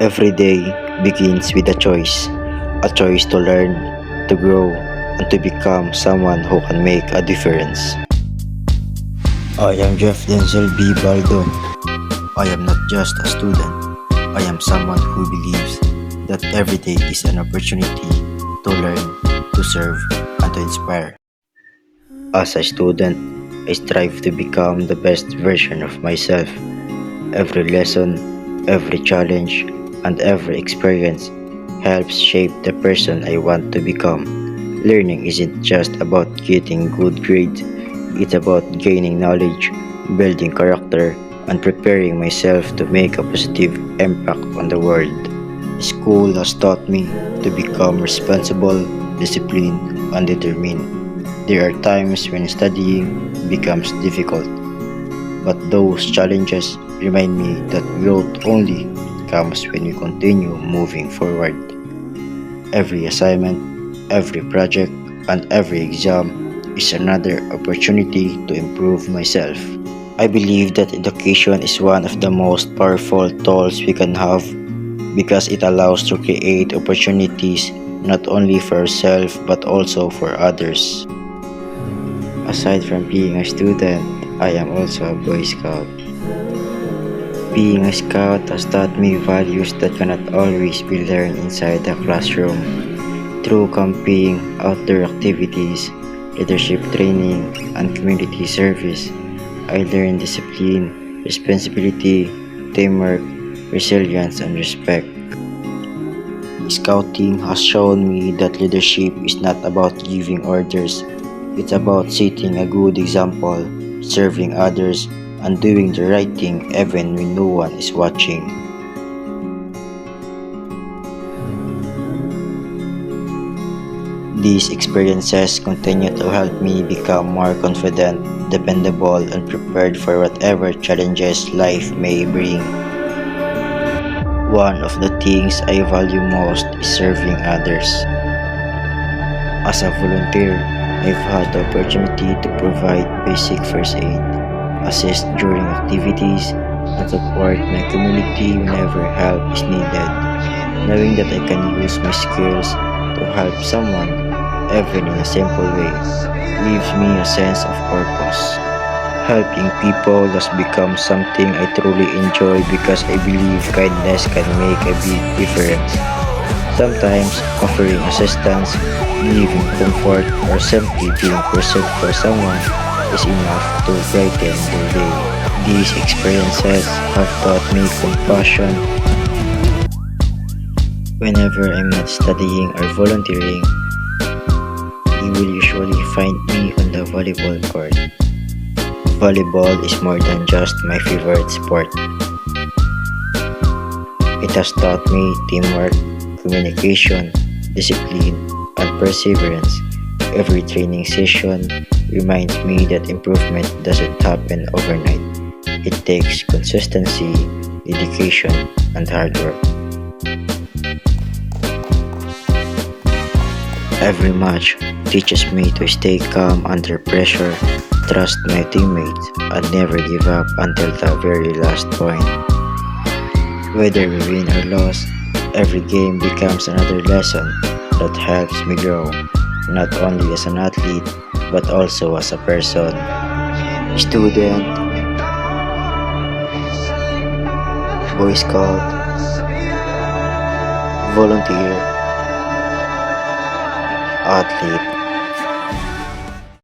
Every day begins with a choice to learn, to grow, and to become someone who can make a difference. I am Jeff Denzel B. Baldo. I am not just a student. I am someone who believes that every day is an opportunity to learn, to serve, and to inspire. As a student, I strive to become the best version of myself. Every lesson, every challenge, and every experience helps shape the person I want to become. Learning isn't just about getting good grades, it's about gaining knowledge, building character, and preparing myself to make a positive impact on the world. School has taught me to become responsible, disciplined, and determined. There are times when studying becomes difficult, but those challenges remind me that growth only comes when we continue moving forward. Every assignment, every project, and every exam is another opportunity to improve myself. I believe that education is one of the most powerful tools we can have because it allows to create opportunities not only for ourselves but also for others. Aside from being a student, I am also a Boy Scout. Being a scout has taught me values that cannot always be learned inside the classroom. Through camping, outdoor activities, leadership training, and community service, I learned discipline, responsibility, teamwork, resilience, and respect. Scouting has shown me that leadership is not about giving orders, it's about setting a good example, serving others, and doing the right thing even when no one is watching. These experiences continue to help me become more confident, dependable, and prepared for whatever challenges life may bring. One of the things I value most is serving others. As a volunteer, I've had the opportunity to provide basic first aid, assist during activities, and support my community whenever help is needed. Knowing that I can use my skills to help someone, even in a simple way, gives me a sense of purpose. Helping people has become something I truly enjoy because I believe kindness can make a big difference. Sometimes offering assistance, giving comfort, or simply being present for someone is enough to brighten their day. These experiences have taught me compassion. Whenever I'm not studying or volunteering, you will usually find me on the volleyball court. Volleyball is more than just my favorite sport. It has taught me teamwork, communication, discipline, and perseverance. Every training session reminds me that improvement doesn't happen overnight. It takes consistency, dedication, and hard work. Every match teaches me to stay calm under pressure, trust my teammates, and never give up until the very last point. Whether we win or lose, every game becomes another lesson that helps me grow, not only as an athlete, but also as a person. Student, Boy Scout, volunteer, athlete.